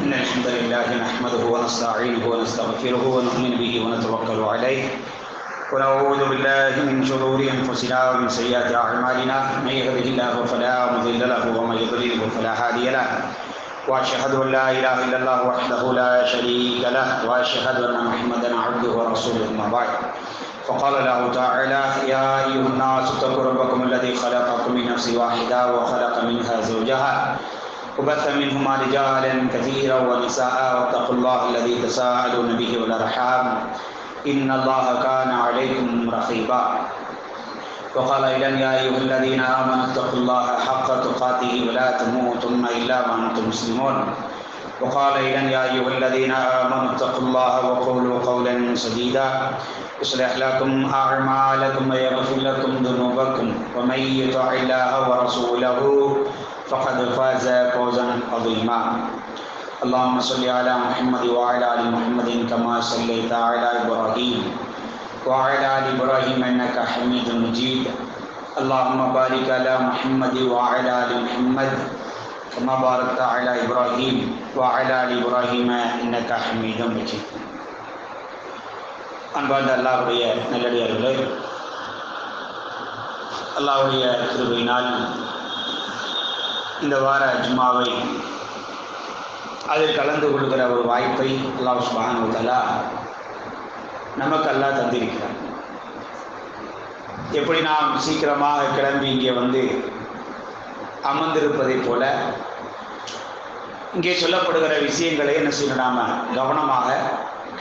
إن الحمد لله نحمده ونستعينه ونستغفره ونؤمن به ونتوكل عليه ونعوذ بالله من شرور أنفسنا ومن سيئات أعمالنا من يهده الله فلا مضل له ومن يضلل فلا هادي له وأشهد أن لا إله إلا الله وحده لا شريك له وأشهد أن محمدا عبده ورسوله أما بعد فقال الله تعالى يا أيها الناس اتقوا ربكم الذي خلقكم من نفس واحدة وخلق منها زوجها وبث منهما رجالا كثيرا ونساء واتقوا الله الذي تساءلون به والأرحام إن الله كان عليكم رقيبا وقال أيضا يا أيها الذين آمنوا اتقوا الله حق تقاته ولا تموتن إلا وأنتم مسلمون وقال أيضا يا أيها الذين آمنوا اتقوا الله وقولوا قولا سديدا يصلح لكم أعمالكم ويغفر لكم ذنوبكم ومن يطع الله ورسوله فقد فاز فوزا عظيما اللهم صل على محمد وعلى آل محمد كما صليت على إبراهيم وعلى آل إبراهيم إنك حميد مجيد اللهم بارك على محمد وعلى آل محمد كما باركت على إبراهيم وعلى آل إبراهيم إنك حميد مجيد அன்பார்ந்த அல்லாஹ்வுடைய நல்லடியார்களே, அல்லாஹ்வுடைய கிருபையினால் இந்த வார ஜும்மாவை அதில் கலந்து கொள்கிற ஒரு வாய்ப்பை அல்லாஹ் சுப்ஹானஹு வ தஆலா நமக்கு அல்லாஹ் தந்திருக்கிறார். எப்படி நாம் சீக்கிரமாக கிளம்பி இங்கே வந்து அமர்ந்திருப்பதை போல இங்கே சொல்லப்படுகிற விஷயங்களை என்ன செய்யணும், நாம் கவனமாக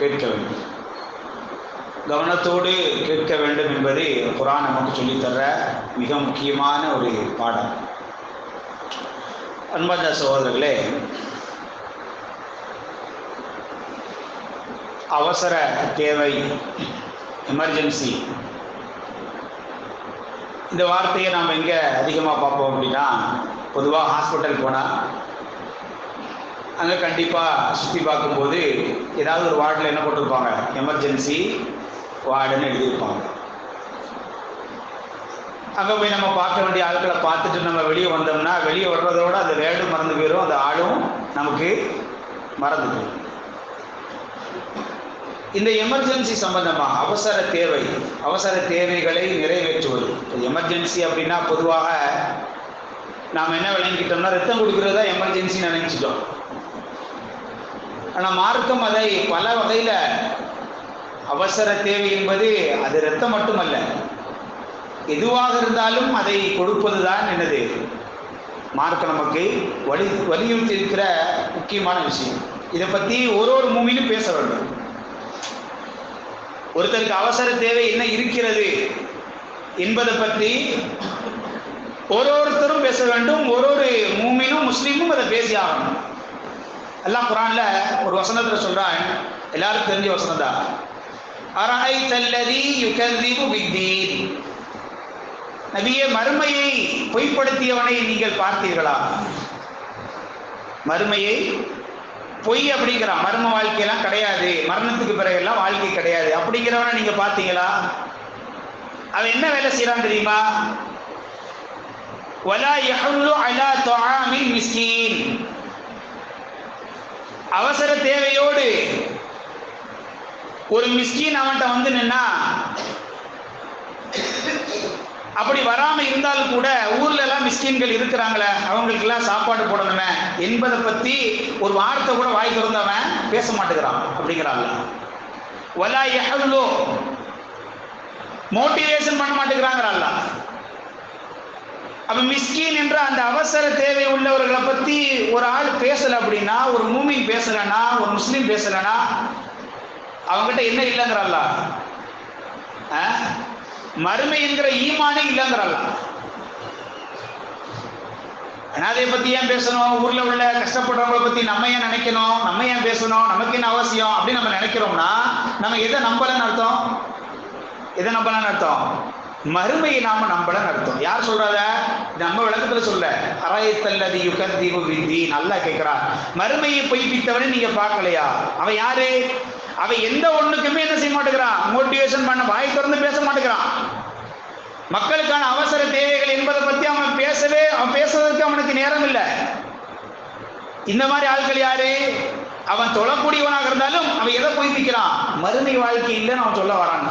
கேட்க வேண்டும். கவனத்தோடு கேட்க வேண்டும் என்பது குர்ஆன் நமக்கு சொல்லித்தர்ற மிக முக்கியமான ஒரு பாடம். அன்பார்ந்த சகோதரர்களே, அவசர தேவை, எமர்ஜென்சி, இந்த வார்த்தையை நாம் எங்கே அதிகமாக பார்ப்போம் அப்படின்னா, பொதுவாக ஹாஸ்பிட்டல் போனால் அங்கே கண்டிப்பாக சுற்றி பார்க்கும்போது ஏதாவது ஒரு வார்டில் என்ன போட்டிருப்பாங்க, எமர்ஜென்சி வார்டுன்னு எழுதியிருப்பாங்க. அங்கே போய் நம்ம பார்க்க வேண்டிய ஆட்களை பார்த்துட்டு நம்ம வெளியே வந்தோம்னா வெளியே வர்றதோடு அந்த வேர்டும் மறந்து போயிடும், அந்த ஆளும் நமக்கு மறந்து போயிடும். இந்த எமர்ஜென்சி சம்பந்தமாக அவசர தேவைகளை நிறைவேற்றுவது. எமர்ஜென்சி அப்படின்னா பொதுவாக நாம் என்ன விளங்கிட்டோம்னா ரத்தம் கொடுக்கிறதா எமர்ஜென்சின்னு நினைச்சிட்டோம். ஆனால் மார்க்கம் அதை பல வகையில், அவசர தேவை என்பது அது ரத்தம் மட்டுமல்ல, எதுவாக இருந்தாலும் அதை கொடுப்பது தான் என்னது மார்க்கம் நமக்கு வலியுறுத்தி இருக்கிற முக்கியமான விஷயம். இதை பற்றி ஒரு மூமிலும் பேச வேண்டும். ஒருத்தருக்கு அவசர தேவை என்ன இருக்கிறது என்பதை பற்றி ஒருத்தரும் பேச வேண்டும். ஒரு மூமினும் முஸ்லீமும் அதை பேசி ஆகணும். அல்லாஹ் குர்ஆன்ல ஒரு வசனத்தில் சொல்றான், எல்லாருக்கும் தெரிஞ்ச வசனம் தான், அரஐதல்லதி யுகذிபு பித்தீன். நபியே, மறுமையை பொய்ப்படுத்தியவனை நீங்கள் பார்த்தீர்களா? மறுமையை பொய் அப்படிங்கிறான், மர்ம வாழ்க்கையெல்லாம் கிடையாது, மரணத்துக்கு பிறகெல்லாம் வாழ்க்கை கிடையாது அப்படிங்கிறவனை நீங்க பார்த்தீங்களா? அவன் என்ன வேலை செய்யறான் தெரியுமா? வலா யஹுல்லு அலா துஆமில் மிஸ்கீன். அவசர தேவையோடு ஒரு மிஸ்கீன் அவன்கிட்ட வந்து நின்னா, அப்படி வராம இருந்தாலும் கூட ஊர்ல எல்லாம் மிஸ்கீன்கள் இருக்கிறாங்களே, அவங்களுக்கு எல்லாம் சாப்பாடு போடணுமே என்பதை பத்தி ஒரு வார்த்தை கூட வாய் திறந்தவன் பேச மாட்டேங்கிறான் அப்படிங்கிறாங்க. வலா யஹுல்லு, மோட்டிவேஷன் பண்ண மாட்டேங்கிறாங்கல்ல. அப்ப மிஸ்கீன் என்ற அந்த அவசர தேவை உள்ளவர்களை பத்தி ஒரு ஆள் பேசல அப்படின்னா, ஒரு மூமின் பேசலன்னா, ஒரு முஸ்லீம் பேசலன்னா, அவங்ககிட்ட என்ன இல்லைங்கிறல்ல, மறுமை என்கிற ஈமானே இல்லைங்கிறல்ல. அதை பத்தி ஏன் பேசணும்? ஊர்ல உள்ள கஷ்டப்படுறவங்களை பத்தி நம்ம ஏன் நினைக்கணும், நம்ம ஏன் பேசணும், நமக்கு என்ன அவசியம் அப்படின்னு நம்ம நினைக்கிறோம்னா நம்ம எதை நம்பலன்னு அர்த்தம்? மறுமையை நாம நம்பலன்னு அர்த்தம். யார் சொல்றாங்க? நம்ம விளக்கத்துல சொல்ல, அரஐதல்லதி யுகذிபு பித்தீன். அல்லாஹ் கேட்கிறார், மறுமையை பொய்ப்பித்தவனை நீங்க பார்க்கலையா? அவன் யாரு? அவன் எந்த ஒண்ணுக்குமே என்ன செய்ய மாட்டேங்கிறான், மோட்டிவேஷன் பண்ண, வாய் திறந்து பேச மாட்டேங்கிறான். மக்களுக்கான அவசர தேவைகள் என்பதை பத்தி அவன் பேசுறதுக்கு அவனுக்கு நேரம் இல்லை. இந்த மாதிரி ஆட்கள் யாரு? அவன் தொழக்கூடியவனாக இருந்தாலும் அவன் எதை பொய்ப்பிக்கிறான்? மறுமை வாழ்க்கை இல்லைன்னு அவன் சொல்ல வரான்.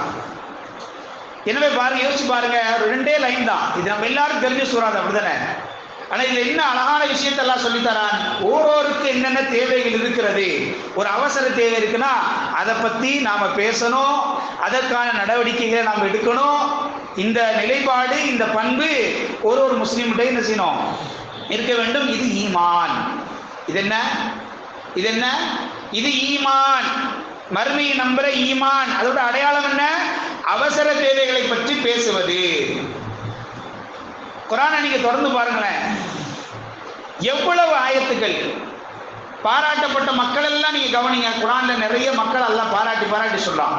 எனவே பாருங்க, யோசிச்சு பாருங்க, 2 லைன் தான் இது, நம்ம எல்லாரும் தெரிஞ்ச சூறா தான், அப்படிதானே? ஆனா இதுல என்ன அழகான விஷயத்தெல்லாம் சொல்லித்தரான். ஓரோருக்கு என்னென்ன தேவைகள் இருக்கிறது, ஒரு அவசர தேவை இருக்குன்னா அதை பத்தி நாம பேசணும், அதற்கான நடவடிக்கைகளை நாம் எடுக்கணும். இந்த நிலைப்பாடு, இந்த பண்பு ஒரு முஸ்லீம்கிட்ட என்ன செய்யணும், இருக்க வேண்டும். இது ஈமான். இது என்ன? இது என்ன? இது ஈமான். மறுமையை நம்புற ஈமான். அதோட அடையாளம் என்ன? அவசர தேவைகளை பற்றி பேசுவது. குர்ஆனை நீங்க தொடர்ந்து பாருங்களேன், எவ்வளவு ஆயத்துக்கள். பாராட்டப்பட்ட மக்கள் எல்லாம் நீங்க கவனிங்க. குர்ஆன்ல நிறைய மக்கள் எல்லாம் பாராட்டி சொல்லலாம்.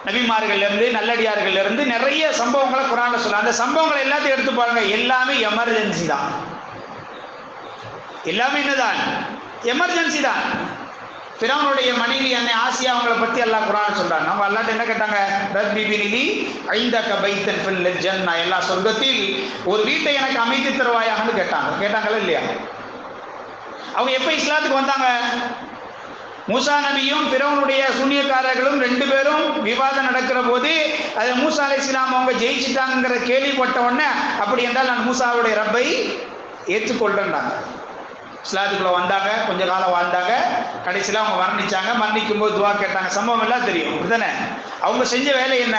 நபிமார்கள்ல இருந்து, நல்லடியார்கள்ல இருந்து நிறைய சம்பவங்களை குர்ஆன்ல சொல்லலாம். அந்த சம்பவங்களை எல்லாத்தையும் எடுத்து பாருங்க, எல்லாமே எமர்ஜென்சி தான். எல்லாமே என்னதான்? எமர்ஜென்சி தான். ஃபிரௌனுடைய மனைவி அன்னை ஆசியா அவங்களை பத்தி அல்லாஹ் குர்ஆன் சொல்றாங்க. அவங்க அல்லாஹ்ட்ட என்ன கேட்டாங்க? ரப்பி பினிலி ஐந்தக பைத்தன் ஃபில் ஜன்னா, எல்லா சொர்க்கத்தில் ஒரு வீட்டை எனக்கு அமைத்து தருவாயான்னு கேட்டாங்களா இல்லையா? அவங்க எப்ப இஸ்லாத்துக்கு வந்தாங்க? மூசா நபியும் ஃபிரௌனுடைய சூனியக்காரர்களும் 2 பேரும் விவாதம் நடக்கிற போது அது மூசா அலைஹிஸ்ஸலாம் அவங்க ஜெயிச்சிட்டாங்கிற கேள்விப்பட்ட உடனே, அப்படி என்றால் நான் மூசாவுடைய ரப்பை ஏற்றுக்கொள்றேன்டாங்க. இஸ்லாத்துக்குள்ள வந்தாங்க, கொஞ்ச காலம் வாழ்ந்தாங்க, கடைசியில் அவங்க மரணிச்சாங்க. மரணிக்கும் போது துவா கேட்டாங்க. சம்பவம் எல்லாம் தெரியும், அப்படித்தானே? அவங்க செஞ்ச வேலை என்ன?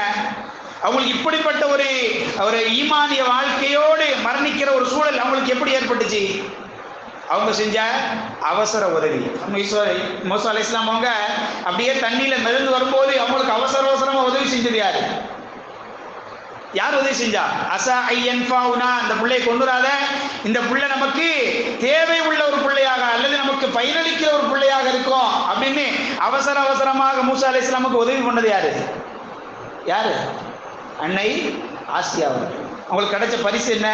அவங்களுக்கு இப்படிப்பட்ட ஒரு ஈமானிய வாழ்க்கையோடு மரணிக்கிற ஒரு சூழல் அவங்களுக்கு எப்படி ஏற்பட்டுச்சு? அவங்க செஞ்ச அவசர உதவி. மூசா அலைஹிஸ்ஸலாம் அவங்க அப்படியே தண்ணியில மிதந்து வரும்போது அவங்களுக்கு அவசரமா உதவி செஞ்சது யாரு? யார் உதவி செஞ்சா? அசா ஐயன் ஃபவுனா, அந்த பிள்ளையை கொண்டுராத, இந்த பிள்ளை நமக்கு தேவை உள்ள ஒரு பிள்ளையாக அல்லது நமக்கு பயனளிக்கிற ஒரு பிள்ளையாக இருக்கும் அப்படின்னு அவசரமாக மூசா அலைஹிஸ்ஸலாமுக்கு உதவி பண்ணது யாரு? யாரு? அன்னை ஆசியா அவர்கள். அவங்களுக்கு கிடைச்ச பரிசு என்ன?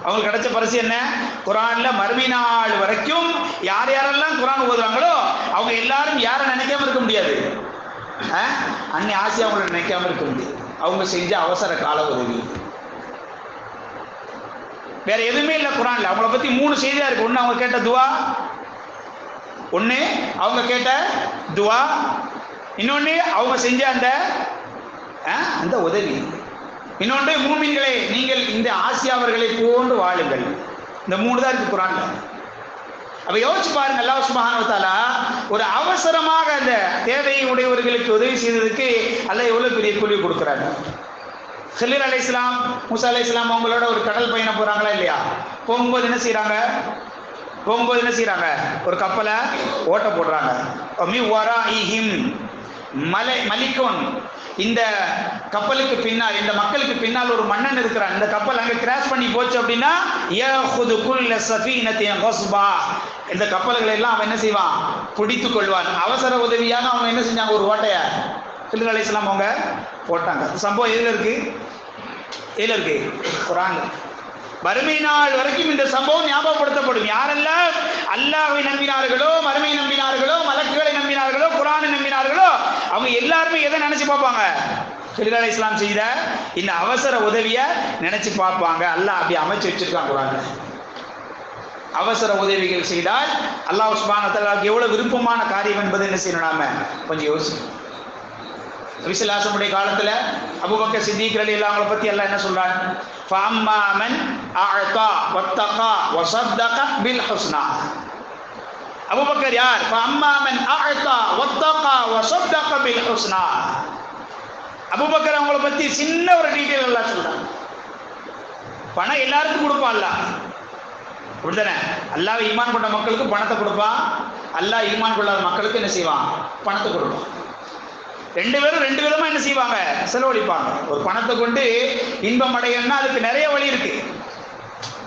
அவங்களுக்கு கிடைச்ச பரிசு என்ன? குர்ஆன்ல மறுமை நாள் வரைக்கும் யார் யாரெல்லாம் குர்ஆன் ஓதுறாங்களோ அவங்க எல்லாரும் யாரை நினைக்காம இருக்க முடியாது? அன்னை ஆசியா அவங்களை நினைக்காம இருக்க முடியாது. அவங்க செஞ்ச அவசர கால உதவி. வேற எதுவுமே இல்லை குர்ஆன்ல. அவங்கள பத்தி 3 செய்தியா இருக்கு. ஒண்ணு அவங்க கேட்ட துவா, இன்னொன்னு அவங்க செஞ்ச அந்த உதவி, இன்னொன்று மூமின்களே நீங்கள் இந்த ஆசியாவர்களை போன்று வாழுங்கள். இந்த 3 தான் இருக்கு குர்ஆன்ல. அப்ப யோசிச்சு பாருங்க, அல்லாஹ் சுப்ஹானஹு வ தஆலா ஒரு அவசரமாக அந்த தேவையை உடையவர்களுக்கு உதவி செய்ததுக்கு அல்லாஹ் எவ்வளவு பெரிய கூலி கொடுக்குறாங்க. ஹில்ர் அலைஹிஸ்ஸலாம், மூசா அலைஹிஸ்ஸலாம் அவங்களோட ஒரு கடல் பயணம் போறாங்களா இல்லையா? போகும்போது என்ன செய்யறாங்க? ஒரு கப்பலை ஓட்ட போடுறாங்க. மலிக்கோன், இந்த கப்பலுக்கு பின்னால், இந்த மக்களுக்கு பின்னால் ஒரு மன்னன் இருக்கிறான். இந்த கப்பல் அங்க கிராஷ் பண்ணி போச்சு அப்படின்னா இந்த கப்பல்களை எல்லாம் அவன் என்ன செய்வான்? பிடித்துக் கொள்வான். அவசர உதவியாக அவங்க என்ன செஞ்சாங்க? ஒரு ஓட்டைய ஹில்ர் அலைஹிஸ்ஸலாம் அவங்க போட்டாங்க. சம்பவம் எதுல இருக்கு? குர்ஆன். மறுமை நாள் வரைக்கும் இந்த சம்பவம் ஞாபகப்படுத்தப்படும். யாரெல்லாம் அல்லாஹ்வை நம்பினார்களோ, மறுமை நம்பினார்களோ, மலக்குகளை நம்பினார்களோ, குர்ஆனை நம்பினார்களோ அவங்க எல்லாருமே எதை நினைச்சு பார்ப்பாங்க? ஹில்ர் அலைஹிஸ்ஸலாம் செய்த இந்த அவசர உதவியை நினைச்சு பார்ப்பாங்க. அல்லாஹ் அப்படி அமைச்சு வச்சிருக்காங்க குர்ஆன்ல. அவசர உதவிகள் செய்தால் அல்லாஹ் சுப்ஹானஹு வ தஆலாவுக்கு எவ்வளவு விருப்பமான காரியம் என்பதை என்ன செய்யணும்? நாம கொஞ்சம் யோசிக்கணும். நபிஸல்லாஹு காலத்துல அபூபக்கர் சித்திக் ரலியல்லாஹு அன்ஹு பத்தி அல்லாஹ் என்ன சொல்றான்? ஃபஅம்மா மன் அஅதா வத்தகா வஸத்தக பில் ஹுஸ்னா. அபூபக்கர் யார்? ஃபஅம்மா மன் அஅதா வத்தகா வஸத்தக பில் ஹுஸ்னா. அபூபக்கர் அவங்கள பத்தி சின்ன ஒரு டீடைல் அல்லாஹ் சொல்றான். பணம் எல்லாருக்கும் கொடுப்பான் அல்லாஹ், அப்படிதானே? அல்லாஹ் ஈமான் கொண்ட மக்களுக்கு பணத்தை கொடுப்பான். அல்லாஹ் ஈமான் கொள்ளாத மக்களுக்கு என்ன செய்வான்? பணத்தை கொடுப்பான். 2 பேரும் 2 விதமா என்ன செய்வாங்க? செலவழிப்பாங்க. ஒரு பணத்தை கொண்டு இன்பம் அடையணும்னா அதுக்கு நிறைய வழி இருக்கு.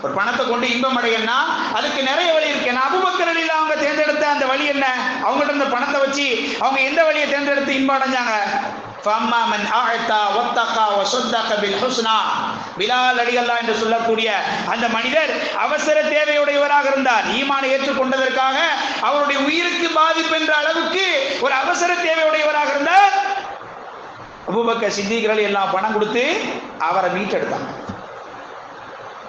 ஒரு பணத்தை கொண்டு இன்பம் அடையணும்னா அதுக்கு நிறைய வழி இருக்கு. அபூபக்கர் ரலியல்லாஹு அவங்க தேர்ந்தெடுத்த அந்த வழி என்ன? அவங்ககிட்ட இருந்த பணத்தை வச்சு அவங்க எந்த வழியை தேர்ந்தெடுத்து இன்பம் அடைஞ்சாங்க? ஃபஅம்மா மன் அஅதா வத்தகா வஸத்தக பில் ஹுஸ்னா. பிலால் ரலியல்லாஹு என்று சொல்லக்கூடிய அந்த மனிதர் அவசர தேவையுடையவராக இருந்தார். ஈமானை ஏற்றுக்கொண்டதற்காக அவருடைய உயிருக்கு பாதிப்பு என்ற அளவுக்கு ஒரு அவசர தேவையுடையவராக இருந்தார். அபூபக்கர் சித்திக் ரலியல்லாஹு பணம் கொடுத்து அவரை மீட்டெடுத்தாங்க.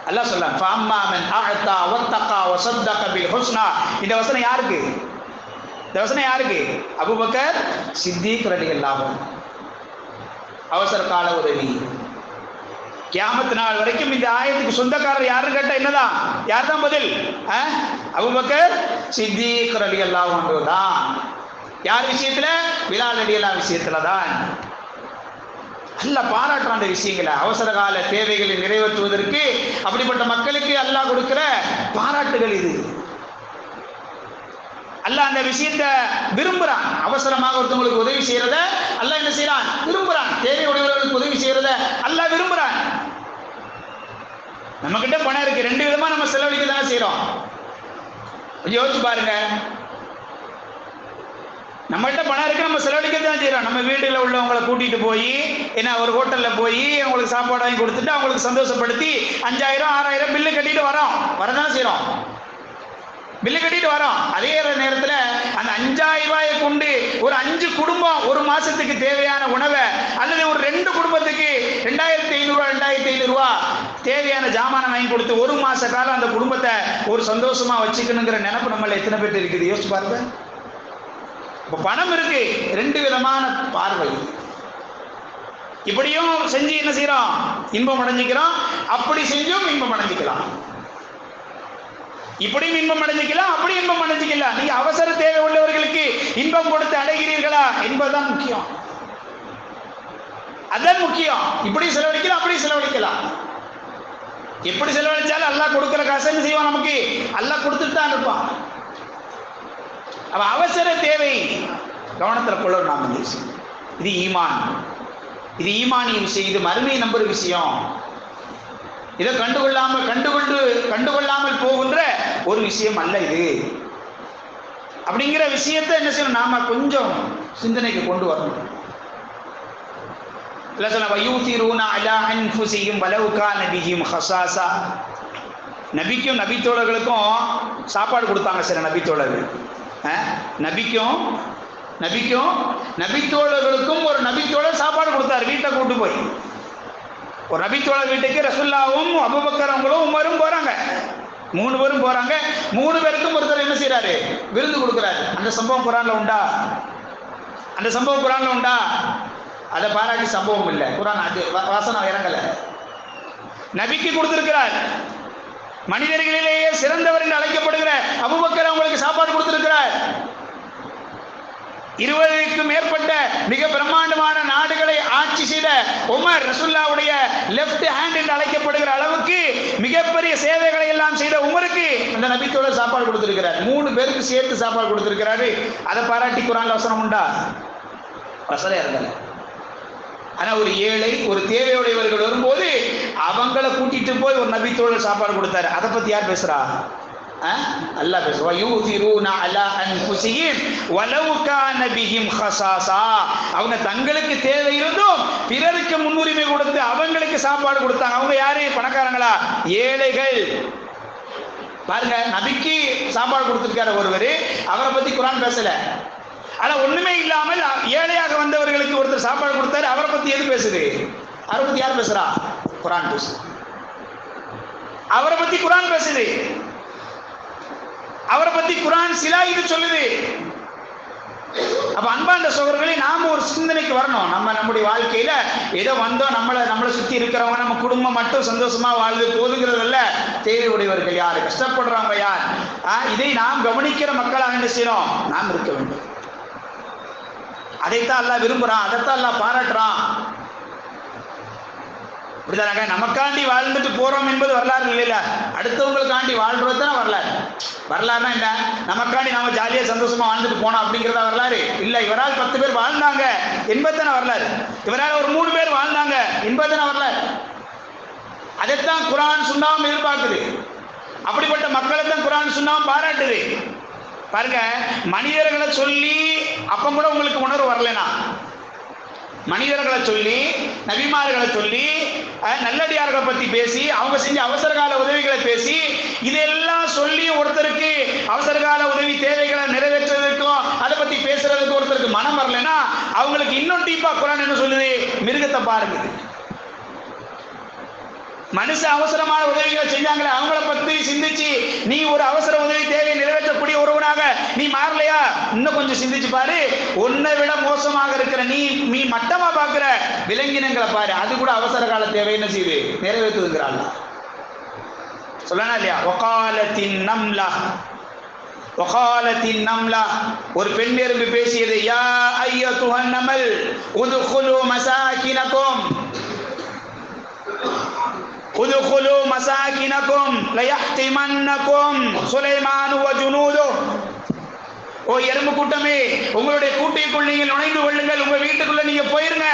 அல்லாஹ் சொல்றான் ஃபஅம்மா மன் அஅதா வத்தகா வஸத்தக பில் ஹுஸ்னா. இந்த வசனம் யாருக்கு? இந்த வசனம் யாருக்கு? அபூபக்கர் சித்திக் ரலியல்லாஹு அன்ஹு. அவசர கால உதவி. கியாமத் நாள் வரைக்கும் இந்த ஆயத்துக்கு சொந்தக்காரர் யாருன்னு கேட்டா என்னதான்? யார் தான் பதில்? அபூபக்கர் சித்திக் ரலியல்லாஹு அன்ஹு தான். யார் விஷயத்துல? பிலால் ரலியல்லாஹு விஷயத்துல தான். அல்லாஹ் பாராட்டுற அந்த விஷயங்களை, அவசர கால தேவைகளை நிறைவேற்றுவதற்கு அப்படிப்பட்ட மக்களுக்கு அல்லாஹ் கொடுக்கிற பாராட்டுகள் இது. அல்லாஹ் அந்த விஷயத்தை விரும்புறான். அவசரமாக ஒருத்தவங்களுக்கு உதவி செய்யறத அல்லாஹ் என்ன செய்யறான்? விரும்புறான். தேவையுடையவர்களுக்கு உதவி செய்யறத அல்லாஹ் விரும்புறான். நம்ம கிட்ட பணம் இருக்கு, ரெண்டு விதமா நம்ம செலவழிக்க தானே செய்யறோம். யோசிச்சு பாருங்க. நம்மகிட்ட பணம் இருக்கு, நம்ம செலவழிக்க தான் செய்யறோம். நம்ம வீட்டில் உள்ளவங்களை கூட்டிட்டு போய் என்ன ஒரு ஹோட்டல்ல போய் அவங்களுக்கு சாப்பாடு வாங்கி கொடுத்துட்டு அவங்களுக்கு சந்தோஷப்படுத்தி 5000 6000 பில்லு கட்டிட்டு வரோம். வரதானே செய்யறோம். பில்லு கட்டிட்டு வரோம். அதே நேரத்தில் அந்த 5000 ரூபாயை கொண்டு ஒரு 5 குடும்பம் ஒரு மாசத்துக்கு தேவையான உணவை, அல்லது ஒரு 2 குடும்பத்துக்கு 2500 ரூபா தேவையான ஜாமானை வாங்கி கொடுத்து ஒரு மாச காலம் அந்த குடும்பத்தை ஒரு சந்தோஷமா வச்சுக்கணுங்கிற நினைப்பு நம்மள எத்தனை பேர் இருக்குது? யோசிச்சு பாருங்க. இப்ப பணம் இருக்கு, 2 விதமான பார்வை. இப்படியும் செஞ்சு என்ன செய்யறோம்? இன்பம் அடைஞ்சிக்கிறோம். அப்படி செஞ்சும் இன்பம் அடைஞ்சிக்கலாம். இப்படியும் இன்பம் அடைஞ்சிக்கலாம், அப்படி இன்பம் அடைஞ்சிக்கலாம். நீங்க அவசர தேவை உள்ளவர்களுக்கு இன்பம் கொடுத்து அடைகிறீர்களா என்பதுதான் முக்கியம். அதான் முக்கியம். இப்படி செலவழிக்கலாம், அப்படி செலவழிக்கலாம். எப்படி செலவழிச்சாலும் அல்லாஹ் கொடுக்கிற காசு என்ன செய்வான்? நமக்கு அல்லாஹ் கொடுத்துட்டு தான் இருப்பான். அவசர தேவை கவனத்தில் கொள்ள நாம் இது ஈமான். இது ஈமானிய விஷயம். இது மறுமையை நம்புற விஷயம். இதை கண்டுகொள்ளாமல் போகின்ற ஒரு விஷயம் அல்ல இது. அப்படிங்கிற விஷயத்தை என்ன செய்யணும்? நாம கொஞ்சம் சிந்தனைக்கு கொண்டு வரணும். நபிக்கும் நபித்தோழர்களுக்கும் சாப்பாடு கொடுத்தாங்க. சில நபித்தோழர்கள் நபித்தோழர்களுக்கும் ஒரு நபித்தோழர் சாப்பாடு கொடுத்தார். வீட்டை கூட்டு போய் ஒரு நபித்தோழர் வீட்டுக்கு ரசூலுல்லாஹும் அபூபக்கர் அவங்களும் உமரும் போறாங்க. 3 பேரும் போறாங்க. 3 பேருக்கும் ஒருத்தர் என்ன செய்யறாரு? விருந்து கொடுக்கிறாரு. அந்த சம்பவம் குர்ஆன்ல உண்டா? அதை பாராட்டி சம்பவம் இல்லை. குர்ஆன் அது வாசனம் இறங்கல. நபிக்கு கொடுத்திருக்கிறார். மனிதர்களிலேயே சிறந்தவர் என்று அழைக்கப்படுகிற அபூபக்கர் அவங்களுக்கு சாப்பாடு கொடுத்திருக்கிறார். 20க்கும் மேற்பட்ட மிக பிரம்மாண்டமான நாடுகளை ஆட்சி செய்த உமர், ரசூலுல்லாஹ்வுடைய லெஃப்ட் ஹேண்ட் என்று அழைக்கப்படுகிற அளவுக்கு மிகப்பெரிய சேவைகளை எல்லாம் செய்த உமருக்கு அந்த நபித்தோழர் சாப்பாடு கொடுத்திருக்கிறார். 3 பேருக்கு சேர்த்து சாப்பாடு கொடுத்திருக்கிறாரு. அதை பாராட்டி குர்ஆன்ல வசனம் உண்டா? வசனம் இறங்கல. ஆனா ஒரு ஏழை, ஒரு தேவையுடையவர்கள் வரும்போது அவங்கள கூட்டிட்டு போய் ஒரு நபித்தோழர் சாப்பாடு கொடுத்தாரு. அதை பத்தி யார் பேசுறா? அல்லாஹ் பேசுவா. யூதிரூனா அலா அன்ஃபுஸிஹிம் வலவ் கான பிஹிம் ஹஸாஸா. அவங்க தங்களுக்கு தேவை இருந்தும் பிறருக்கு முன்னுரிமை கொடுத்து அவங்களுக்கு சாப்பாடு கொடுத்தாங்க. அவங்க யாரு? பணக்காரங்களா? ஏழைகள். பாருங்க, நபிக்கு சாப்பாடு கொடுத்திருக்காரு ஒருவர். அவரை பத்தி குர்ஆன் பேசல. ஆனா ஒண்ணுமே இல்லாமல் ஏழையாக வந்தவர்களுக்கு ஒருத்தர் சாப்பாடு கொடுத்தாரு. அவரை பத்தி எது பேசுது? அவரை பத்தி யார் பேசுறா? குர்ஆன் பேசுது. அவரை பத்தி குர்ஆன் பேசுது. அவரை பத்தி குர்ஆன் சிலாயிது சொல்லுது. அப்ப அன்பார்ந்த சகோதரர்களே, நாம ஒரு சிந்தனைக்கு வரணும். நம்முடைய வாழ்க்கையில ஏதோ வந்தோம், நம்மளை சுத்தி இருக்கிறவங்க, நம்ம குடும்பம் மட்டும் சந்தோஷமா வாழ்ந்து போதுங்கிறது அல்ல. தேவையுடையவர்கள் யாரு, கஷ்டப்படுறவங்க யார், இதை நாம் கவனிக்கிற மக்களாக என்ன செய்யணும்? நாம் இருக்க வேண்டும். அதைத்தான் அல்லாஹ் விரும்புறான். அதைத்தான் அல்லாஹ் பாராட்டுறான். அப்படிதானாங்க? நமக்காண்டி வாழ்ந்துட்டு போறோம் என்பது வரலாறு இல்லைல்ல. அடுத்தவங்களுக்காண்டி வாழ்றது தான் வரலாறு. வரலாறுனா என்ன? நமக்காண்டி நாம ஜாலியா சந்தோஷமா வாழ்ந்துட்டு போனோம் அப்படிங்கிறதா வரலாறு இல்ல. இவரால் 10 பேர் வாழ்ந்தாங்க என்பதுதான வரலாறு. இவரால் ஒரு 3 பேர் வாழ்ந்தாங்க என்பதுதான வரலாறு. அதைத்தான் குர்ஆன் சுன்னாவும் எதிர்பார்க்குது. அப்படிப்பட்ட மக்களை தான் குர்ஆன் சுன்னாவும் பாராட்டுது. பாருங்க, மனிதர்களை சொல்லி அப்ப கூட உங்களுக்கு உணர்வு வரலனா, மனிதர்களை சொல்லி, நபிமார்களை சொல்லி, நல்லடியார்களை பத்தி பேசி, அவங்க செஞ்ச அவசர கால உதவிகளை பேசி, இதெல்லாம் சொல்லி ஒருத்தருக்கு அவசர கால உதவி தேவைகளை நிறைவேற்றுவதற்கும் அதை பத்தி பேசுறதுக்கு ஒருத்தருக்கு மனம் வரலன்னா, அவங்களுக்கு இன்னும் டீப்பா குர்ஆன் என்ன சொல்லுது? மிருகத்தை பாருங்க. மனுஷன் அவசரமான உதவிகளை செஞ்சாங்களே அவங்கள பத்தி சிந்திச்சு நீ ஒரு அவசர உதவி தேவையை நிறைவேற்றக்கூடிய ஒருவனாக நீ மாறலையா? இன்னும் கொஞ்சம் சிந்திச்சு பாரு. உன்னை விட மோசமாக இருக்கிற நீ மட்டமா பாக்குற விலங்கினங்களை பாரு, அது கூட அவசர கால தேவை என்ன செய்யுது, நிறைவேற்றுகிறாள். சொல்லனா இல்லையா? வகாலத்தின் நம்லா, ஒரு பெண் எறும்பு பேசியது, யா அய்யத்துஹன் நமல் உதுகுலு மசாகினகும் உதுகுலு மசாகினகும் லயஹ்திமன்னகும் சுலைமான் வ ஜுனூதுஹு. ஓ எறும்பு கூட்டமே, உங்களுடைய கூட்டைக்குள் நீங்கள் நுழைந்து கொள்ளுங்கள், உங்க வீட்டுக்குள்ள நீங்க போயிருங்க.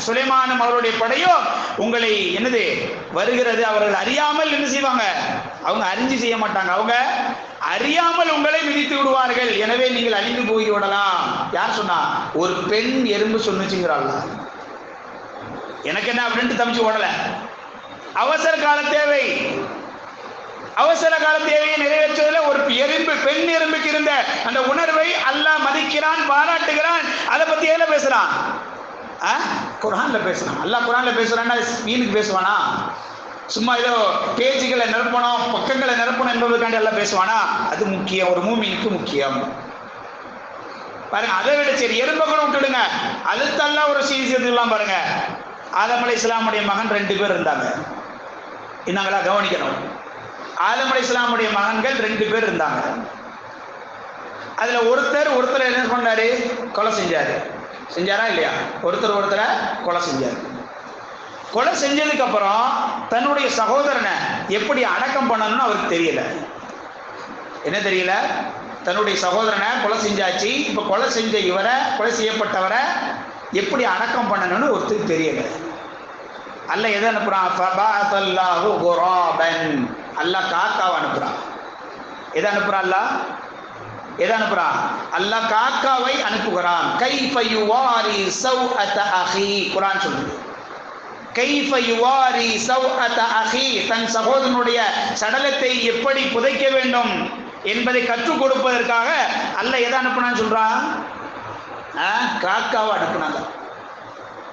சுலைமானும் அவருடைய படையும் உங்களை என்னது வருகிறது. அவர்கள் அறியாமல் என்ன செய்வாங்க? அவங்க அறிஞ்சு செய்ய மாட்டாங்க, அவங்க அறியாமல் உங்களை மிதித்து விடுவார்கள். எனவே நீங்கள் அழிந்து போய் விடலாம். யார் சொன்னா? ஒரு பெண் எறும்பு சொன்னுச்சுங்கிறாள். எனக்கு என்ன அப்படின்ட்டு தம்பிச்சு ஓடல. அவசர கால தேவை, அவசர கால தேவையை நிறைவேற்றுவதில் ஒரு எறும்பு, பெண் எறும்புக்கு இருந்த அந்த உணர்வை அல்லாஹ் மதிக்கிறான், பாராட்டுகிறான். அதை பத்தி எதுல பேசுறான்? குர்ஆன்ல பேசுறான். அல்லாஹ் குர்ஆன்ல பேசுறான்னா வீணுக்கு பேசுவானா? சும்மா ஏதோ பேஜுகளை நிரப்பணும், பக்கங்களை நிரப்பணும் என்பதற்காண்டி எல்லாம் பேசுவானா? அது முக்கியம், ஒரு மூமினுக்கு முக்கியம். பாருங்க, அதை விட சரி எறும்பை கூட விட்டுடுங்க, அதுக்கெல்லாம் ஒரு சீசியெல்லாம் பாருங்க. ஆதம் அலைஹிஸ்ஸலாமுடைய மகன் 2 பேர் இருந்தாங்க. என்னங்களா கவனிக்கணும். ஆதம் அலைஹிஸ்ஸலாமுடைய மகன்கள் 2 பேர் இருந்தாங்க. அதுல ஒருத்தர் என்ன பண்ணாரு? கொலை செஞ்சாரு. செஞ்சாரா இல்லையா? ஒருத்தரை கொலை செஞ்சாரு. கொலை செஞ்சதுக்கு அப்புறம் தன்னுடைய சகோதரனை எப்படி அடக்கம் பண்ணணும்னு அவருக்கு தெரியல. என்ன தெரியல? தன்னுடைய சகோதரனை கொலை செஞ்சாச்சு, இப்ப கொலை செஞ்ச இவரை, கொலை செய்யப்பட்டவரை எப்படி அடக்கம் பண்ணணும்னு ஒருத்தருக்கு தெரியல. அல்லாஹ் எதை அனுப்புறான்? ஃபபஅஸல்லாஹு குராபன், அல்லாஹ் காக்காவை அனுப்புறான். எதை அனுப்புறான்? எதை அனுப்புறான்? அல்லாஹ் காக்காவை அனுப்புகிறான். கைஃப யுவாரி சௌஅத அஹி, குர்ஆன் சொல்லுது. கைஃப யுவாரி சௌஅத அஹி, தன் சகோதரனுடைய சடலத்தை எப்படி புதைக்க வேண்டும் என்பதை கற்றுக் கொடுப்பதற்காக அல்லாஹ் எதை அனுப்புனான்னு சொல்றான்? காக்காவை அனுப்புனாங்க.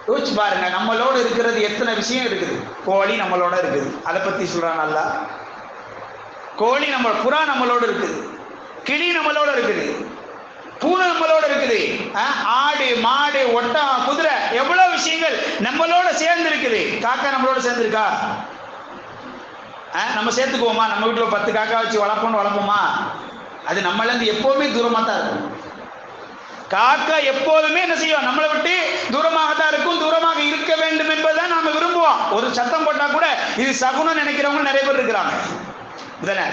யோசிச்சு பாருங்க, நம்மளோட இருக்கிறது எத்தனை விஷயம் இருக்குது. கோழி நம்மளோட இருக்குது, அதை பத்தி சொல்றான் அல்லாஹ். கோழி புறா நம்மளோட இருக்குது, கிளி நம்மளோட இருக்குது, பூனை நம்மளோட இருக்குது, ஆடு மாடு ஒட்டகம் குதிரை, எவ்வளவு விஷயங்கள் நம்மளோட சேர்ந்து இருக்குது. காக்கா நம்மளோட சேர்ந்துருக்கா? நம்ம சேர்த்துக்குவோமா? நம்ம வீட்டில் 10 காக்கா வச்சு வளர்ப்போமா? அது நம்மள இருந்து எப்பவுமே தூரமா தான் இருக்கும். காக்கா எப்போதுமே என்ன செய்யும்? நம்மளை விட்டு தூரமாக தான் இருக்கும். தூரமாக இருக்க வேண்டும் என்பதுதான் நாம விரும்புவோம். ஒரு சத்தம் போட்டா கூட இது சகுனம் நினைக்கிறவங்க நிறைய பேர் இருக்கிறாங்க.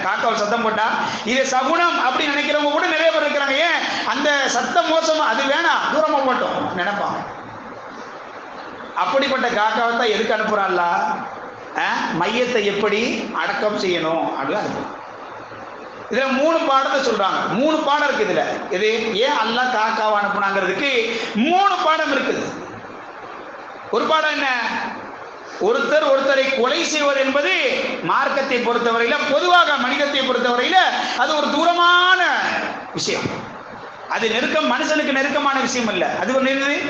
காக்கா ஒரு சத்தம் போட்டா இது சகுனம் அப்படி நினைக்கிறவங்க கூட நிறைய பேர் இருக்கிறாங்க. ஏன்? அந்த சத்தம் மோசமா, அது வேணாம், தூரமா போட்டோம் நினைப்பாங்க. அப்படிப்பட்ட காக்காவை தான் எதுக்கு அனுப்புறான்ல? மையத்தை எப்படி அடக்கம் செய்யணும் அப்படின்னு அனுப்புறான். இதுல 3 பாடத்தை சொல்றாங்க. 3 பாடம் இருக்கு இதுல. இது ஏன் அல்லாஹ் காக்காவை அனுப்புனாங்கிறதுக்கு 3 பாடம் இருக்குது. ஒரு பாடம் என்ன? ஒருத்தரை கொலை செய்வது என்பது மார்க்கத்தை பொறுத்தவரையில, பொதுவாக மனிதத்தை பொறுத்தவரையில அது ஒரு தூரமான விஷயம். அது மனுஷனுக்கு நெருக்கமான விஷயம் இல்ல, அது ஒரு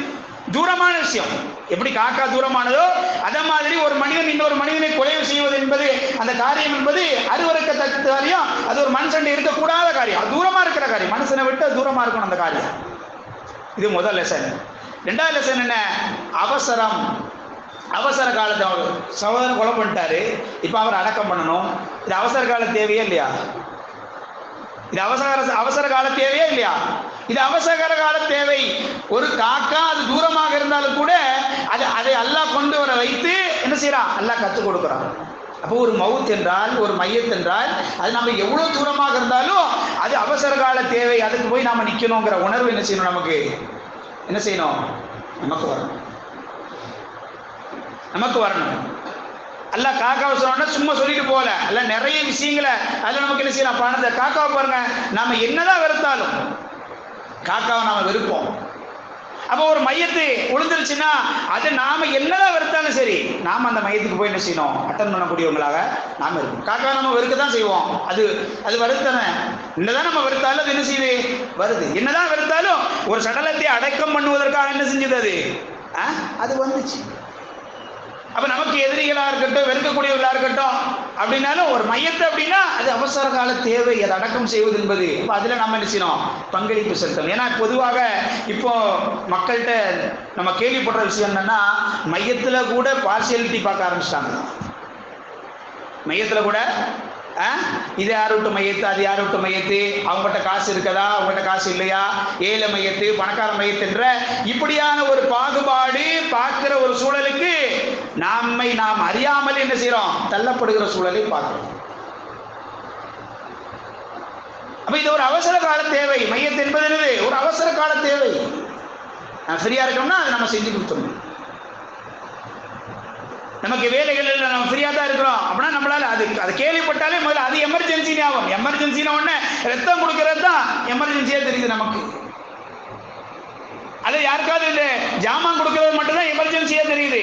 தூரமான விஷயம். எப்படி காக்கா தூரமானதோ அதே மாதிரி ஒரு மனிதன் இன்னொரு மனிதனை கொலை செய்வது என்பது, அந்த காரியம் என்பது அருவருக்கத்தக்க காரியம். அது ஒரு மனுஷன் இருக்கக்கூடாத காரியம், அது தூரமா இருக்கிற காரியம். மனுஷனை விட்டு தூரமா இருக்கணும் அந்த காரியம். இது முதல் லெசன். 2வது லெசன் என்ன? அவசரம். அவசர காலத்தை அவர் சகோதரன் கொலை பண்ணிட்டாரு, இப்ப அவர் அடக்கம் பண்ணணும். இது அவசர கால தேவையே இல்லையா? இது அவசர கால தேவையே இல்லையா? இது அவசர கால தேவை. ஒரு காக்கா அது தூரமாக இருந்தாலும் கூட அதை அல்லாஹ் கொண்டு வர வைத்து என்ன செய்யறான்? அல்லாஹ் கற்றுக் கொடுக்குறான். அப்போ ஒரு மவுத் என்றால், ஒரு மையத் என்றால், அது நம்ம எவ்வளவு தூரமாக இருந்தாலும் அது அவசர கால தேவை. அதுக்கு போய் நாம நிக்கணுங்கிற உணர்வு என்ன செய்யணும்? நமக்கு என்ன செய்யணும்? நமக்கு வரணும். அல்லாஹ் காக்காவை சொன்னா சும்மா சொல்லிட்டு போகல, அல்ல நிறைய விஷயங்களை அதுல நமக்கு என்ன செய்யலாம்? பணத்தை காக்காவை பாருங்க, நாம என்னதான் வெறுத்தாலும் காக்காவை நாம வெறுப்போம். அப்போ ஒரு மையத்து விழுந்துருச்சுன்னா அது நாம என்னதான் வெறுத்தாலும் சரி, நாம அந்த மையத்துக்கு போய் என்ன செய்யணும்? அட்டன் பண்ணக்கூடியவங்களாக நாம இருக்கும். காக்காவை நம்ம வெறுக்கத்தான் செய்வோம். அது வருத்தானே. என்னதான் நம்ம வெறுத்தாலும் அது என்ன செய்யுது? வருது. என்னதான் வெறுத்தாலும் ஒரு சடலத்தை அடக்கம் பண்ணுவதற்காக என்ன செஞ்சது? அது வந்துச்சு. அப்ப நமக்கு எதிரிகளா இருக்கட்டும், வெறுக்கக்கூடியவர்களா இருக்கட்டும் அப்படின்னாலும் ஒரு மையத்தை அப்படின்னா அது அவசர கால தேவை, அதை அடக்கம் செய்வது என்பது. அதுல நம்ம என்ன செய்யணும், பங்களிப்பு செலுத்தணும். ஏன்னா பொதுவாக இப்போ மக்கள்கிட்ட நம்ம கேள்விப்படுற விஷயம் என்னன்னா, மையத்துல கூட பார்சியாலிட்டி பார்க்க ஆரம்பிச்சிட்டாங்க. மையத்துல கூட இது யார் விட்டு மையத்து, அது யார் விட்டு மையத்து, அவங்ககிட்ட காசு இருக்கதா, அவங்ககிட்ட காசு இல்லையா, ஏழை மையத்து பணக்கார மையத்துன்ற இப்படியான ஒரு பாகுபாடு பார்க்கிற ஒரு சூழலுக்கு நாம் அறியாமல் என்ன செய்யறோம், தள்ளப்படுகிற சூழலை பார்க்கிறோம். அப்ப இது ஒரு அவசர கால தேவை. மையத்து என்பது ஒரு அவசர கால தேவை. ஃப்ரீயா இருக்கணும்னா அதை நம்ம செஞ்சு கொடுத்துடணும். நமக்கு வேலைகள் நம்ம ஃப்ரீயா தான் இருக்கிறோம் அப்படின்னா நம்மளால அது கேள்விப்பட்டாலே முதல்ல அது எமர்ஜென்சி ஆகும். எமர்ஜென்சின உடனே ரத்தம் கொடுக்கறது தான் எமர்ஜென்சியா தெரியுது நமக்கு. அது யாருக்காவது இந்த ஜாமான் கொடுக்கறது மட்டும்தான் எமர்ஜென்சியா தெரியுது.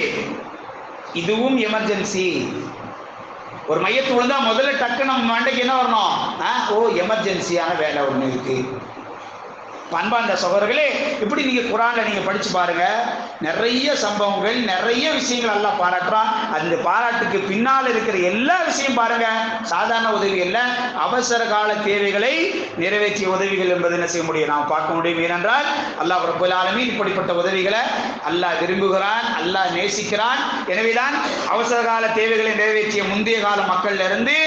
இதுவும் எமர்ஜென்சி. ஒரு மையத்து விழுந்தா முதல்ல டக்கு நம்ம மண்டைக்கு என்ன வரணும், ஓ எமர்ஜென்சியான வேலை ஒண்ணு இருக்கு. அன்பார்ந்த சகோதரர்களே, இப்படி நீங்க குர்ஆன்ல நீங்க படிச்சு பாருங்க, நிறைய சம்பவங்கள், நிறைய விஷயங்கள் அல்லாஹ் பாராட்டுறான். அந்த பாராட்டுக்கு பின்னால் இருக்கிற எல்லா விஷயம் பாருங்க, சாதாரண உதவி அல்ல, அவசர கால தேவைகளை நிறைவேற்றிய உதவிகள் என்பது என்ன செய்ய முடியும், நாம் பார்க்க முடியும். ஏனென்றால் அல்லாஹ் ரப்பல் ஆலமீன் இப்படிப்பட்ட உதவிகளை அல்லாஹ் விரும்புகிறான், அல்லாஹ் நேசிக்கிறான். எனவேதான் அவசர கால தேவைகளை நிறைவேற்றிய முந்தைய கால மக்கள்ல இருந்து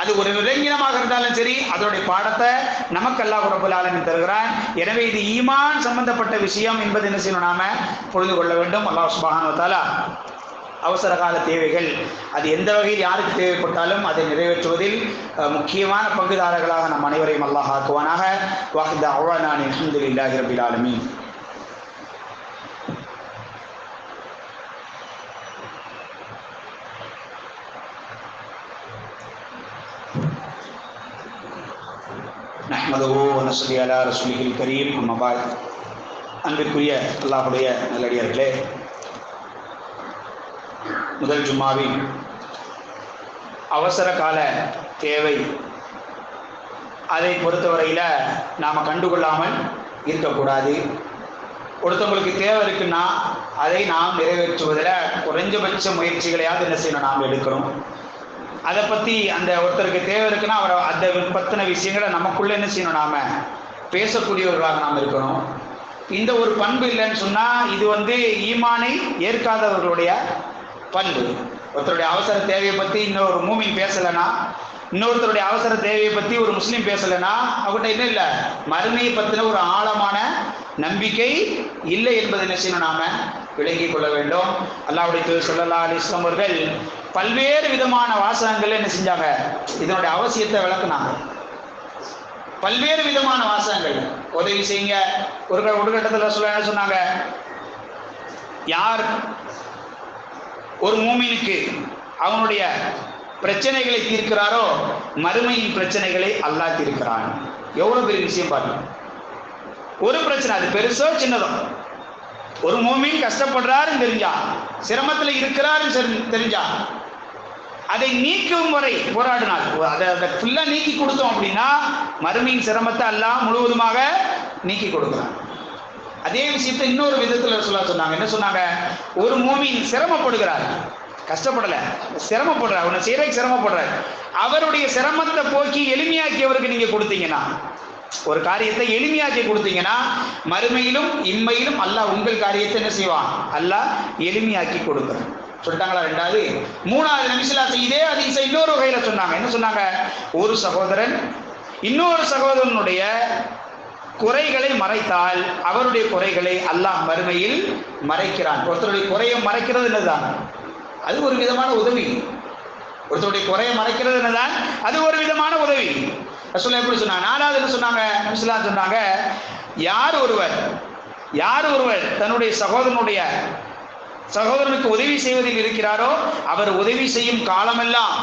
அது ஒரு விலங்கினமாக இருந்தாலும் சரி, அதனுடைய பாடத்தை நமக்கு அல்லாஹ் ரப்பல் ஆலமீன் தருகிறான். எனவே இது ஈமான் சம்பந்தப்பட்ட விஷயம் என்பது என்ன செய்யணும், நாம புரிந்து கொள்ள வேண்டும். அல்லாஹ் சுப்ஹானஹு வ தஆலா அவசர கால தேவைகள் அது எந்த வகையில் யாருக்கு தேவைப்பட்டாலும் அதை நிறைவேற்றுவதில் முக்கியமான பங்குதாரர்களாக நம் அனைவரையும் அல்லாஹ் ஆக்குவானாக. வாஹித அவ்வானா அல்ஹம்துலில்லாஹி ரப்பில் ஆலமீன். நஹ்மதுஹு வ நஸல்லி அலா ரசூலிஹில் கரீம். அம்மா பாத். அன்பிற்குரிய அல்லாஹ்வுடைய நல்லடியார்களே, முதல் ஜும்மாவில் அவசர கால தேவை அதை பொறுத்தவரையில் நாம் கண்டுகொள்ளாமல் இருக்கக்கூடாது. ஒருத்தவங்களுக்கு தேவை இருக்குன்னா அதை நாம் நிறைவேற்றுவதில் குறைஞ்சபட்ச முயற்சிகளையாவது என்ன செய்யணும், நாம் எடுக்கணும். அதை பற்றி அந்த ஒருத்தருக்கு தேவை இருக்குன்னா அவரை அதை பற்றின விஷயங்களை நமக்குள்ளே என்ன செய்யணும், நாம் பேசக்கூடியவர்களாக நாம் இருக்கணும். இந்த ஒரு பண்பு இல்லைன்னு சொன்னால் இது ஈமானை ஏற்காதவர்களுடைய பண்பு. ஒருத்தருடைய அவசர தேவையை பற்றி இன்னொரு மூமின் பேசலைன்னா, இன்னொருத்தருடைய அவசர தேவையை பற்றி ஒரு முஸ்லீம் பேசலைன்னா அவர்கிட்ட என்ன இல்லை, மறுமையை பற்றின ஒரு ஆழமான நம்பிக்கை இல்லை என்பதை என்ன செய்யணும், நாம விளங்கிக் கொள்ள வேண்டும். அல்லாஹ்வுடைய தூதர் ஸல்லல்லாஹு அலைஹி வஸல்லம் அவர்கள் பல்வேறு விதமான வாசகங்கள் என்ன செஞ்சாங்க, இதனுடைய அவசியத்தை விளக்குனாங்க. பல்வேறு விதமான வாசகங்கள், உதவி செய்யுங்க. ஒரு கட்டத்தில் என்ன சொன்னாங்க, யார் ஒரு மூமினுக்கு அவனுடைய பிரச்சனைகளை தீர்க்கிறாரோ மறுமையின் பிரச்சனைகளை அல்லாஹ் தீர்க்கிறான். எவ்வளவு பெரிய விஷயம் பாருங்க. ஒரு பிரச்சனை, அது பெருசோ சின்னதோ, ஒரு மூமின் கஷ்டப்படுறாருன்னு தெரிஞ்சா, சிரமத்தில் இருக்கிறாருன்னு தெரிஞ்சா, அதை நீக்கும் வரை போராடினால், அதை ஃபுல்லா நீக்கி கொடுத்தோம் அப்படின்னா மறுமையின் சிரமத்தை அல்லாஹ் முழுவதுமாக நீக்கி கொடுக்கிறான். அதே விஷயத்தை இன்னொரு விதத்தில் சொன்னாங்க. என்ன சொன்னாங்க, ஒரு மூமின் சிரமப்படுகிறார், கஷ்டப்படலை, சிரமப்படுறார், அவனை செய்யறதுக்கு சிரமப்படுறார், அவருடைய சிரமத்தை போக்கி எளிமையாக்கியவருக்கு நீங்க கொடுத்தீங்கன்னா, ஒரு காரியத்தை எளிமையாக்கி கொடுத்தீங்கன்னா மறுமையிலும் இம்மையிலும் அல்லாஹ் உங்கள் காரியத்தை என்ன செய்வான், அல்லாஹ் எளிமையாக்கி கொடுக்கிறான். சொல்லிட்டாங்களா? ரெண்டாவது. மூணாவது நபிஸல்லல்லாஹு இதே ஹதீஸை இன்னொரு வகையில சொன்னாங்க. என்ன சொன்னாங்க, ஒரு சகோதரன் இன்னொரு சகோதரனுடைய குறைகளை மறைத்தால் அவருடைய குறைகளை அல்லாஹ் மறுமையில் மறைக்கிறான். ஒருத்தருடைய குறையை மறைக்கிறது என்னதான், அது ஒரு விதமான உதவி. ஒருத்தருடைய குறையை மறைக்கிறது என்னதான், அது ஒரு விதமான உதவி. ரசூலுல்லாஹ் எப்படி சொன்னாங்க? நாலாவது என்ன சொன்னாங்க, நபிஸல்லல்லாஹு சொன்னாங்க, யார் ஒருவர் தன்னுடைய சகோதரனுக்கு உதவி செய்வதில் இருக்கிறாரோ அவர் உதவி செய்யும் காலமெல்லாம்,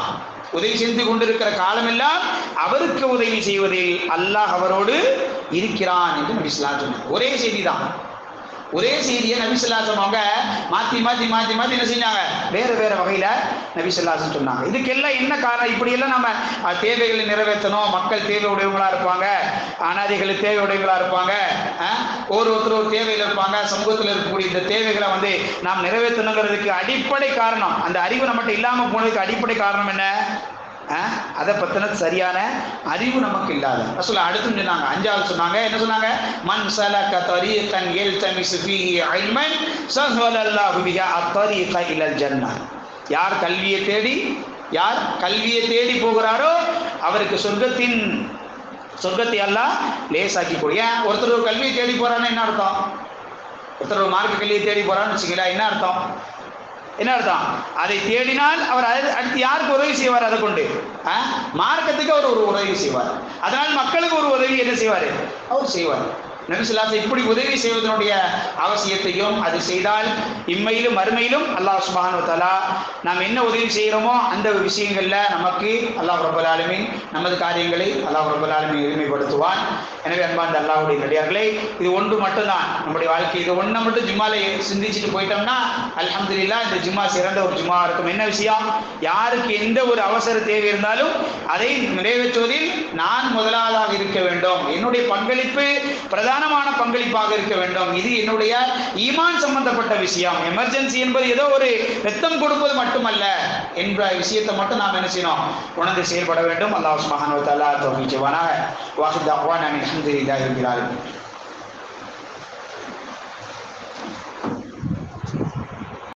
உதவி செய்து கொண்டிருக்கிற காலமெல்லாம் அவருக்கு உதவி செய்வதில் அல்லாஹ் அவரோடு இருக்கிறான் என்று நபிஸல்லல்லாஹு சொன்னாங்க. ஒரே செய்தி தான். ஒரே செய்தியை நபி ஸல்லல்லாஹு அலைஹி வஸல்லம் அவங்க மாற்றி மாற்றி மாற்றி மாற்றி என்ன செஞ்சாங்க, வேறு வேறு வகையில் நபி ஸல்லல்லாஹு அலைஹி வஸல்லம் சொன்னாங்க. இதுக்கெல்லாம் என்ன காரணம்? இப்படியெல்லாம் நம்ம தேவைகளை நிறைவேற்றணும், மக்கள் தேவை உடையவங்களாக இருப்பாங்க, அனாதைகளுக்கு தேவை உடையவங்களாக இருப்பாங்க, ஒருத்தர் ஒரு தேவையில் இருப்பாங்க, சமூகத்தில் இருக்கக்கூடிய இந்த தேவைகளை நாம் நிறைவேற்றணுங்கிறதுக்கு அடிப்படை காரணம், அந்த அறிவு நம்மகிட்ட இல்லாமல் போனதுக்கு அடிப்படை காரணம் என்ன? அதை பத்தின சரியான அறிவு நமக்கு இல்லாத. ரசூலுல்லாஹ் அடுத்து சொன்னாங்க, அஞ்சாவது சொன்னாங்க, என்ன சொன்னாங்க? மன் சலக தரீகன் யல்தமிசு ஃபீஹி இல்மன் ஸஹலல்லாஹு பிஹி அத்-தரீக இலல் ஜன்னah. யார் கல்வியை தேடி போகிறாரோ அவருக்கு சொர்க்கத்தை அல்லாஹ் லேசாக்கி கூடிய. ஒருத்தர் ஒரு கல்வியை தேடி போறான்னு என்ன அர்த்தம்? ஒருத்தர் ஒரு மார்க்க கல்வியை தேடி போறான்னு வச்சுக்கல, என்ன அர்த்தம்? அதை தேடினால் அவர் அடுத்து யாருக்கு உதவி செய்வார்? அதை கொண்டு மார்க்கத்துக்கு அவர் ஒரு உதவி செய்வார். அதனால் மக்களுக்கு ஒரு உதவி என்ன செய்வார்? அவர் செய்வார். நபி ஸல்லல்லாஹு அலைஹி வஸல்லம் இப்படி உதவி செய்வதனுடைய அவசியத்தையும், அது செய்தால் இம்மையிலும் மறுமையிலும் அல்லாஹ் சுப்ஹானஹு வ தஆலா நாம் என்ன உதவி செய்கிறோமோ அந்த விஷயங்கள்ல நமக்கு அல்லாஹ் ரப்பல் ஆலமீன் நமது காரியங்களை அல்லாஹ் ரப்பல் ஆலமீன் எளிமைப்படுத்துவான். எனவே அன்பார்ந்த அல்லாஹ்வுடைய நடிகார்களே, இது ஒன்று மட்டும்தான் நம்முடைய வாழ்க்கை. இது ஒன்றை மட்டும் ஜும்மால சிந்திச்சுட்டு போயிட்டோம்னா அல்ஹம்துலில்லாஹ் இந்த ஜும்மா சிறந்த ஒரு ஜும்மா இருக்கும். என்ன விஷயம்? யாருக்கு எந்த ஒரு அவசர தேவை இருந்தாலும் அதை நிறைவேற்றுவதில் நான் முதலாவதாக இருக்க வேண்டும், என்னுடைய பங்களிப்பு பிரதானமான பங்களிப்பாக இருக்க வேண்டும். இது என்னுடைய ஈமான் சம்பந்தப்பட்ட விஷயம். எமர்ஜென்சி என்பது ஏதோ ஒரு ரத்தம் கொடுப்பது மட்டுமல்ல என்ற விஷயத்தை மட்டும் நாம் என்ன செய்யணும்? உணர்ந்து செயல்பட வேண்டும். அல்லாஹ் சுப்ஹானஹு வ தஆலா தௌஃபீக் செய்வானாக. வாஹிர் தஅவானா அல்ஹம்துலில்லாஹி ரப்பில் ஆலமீன்.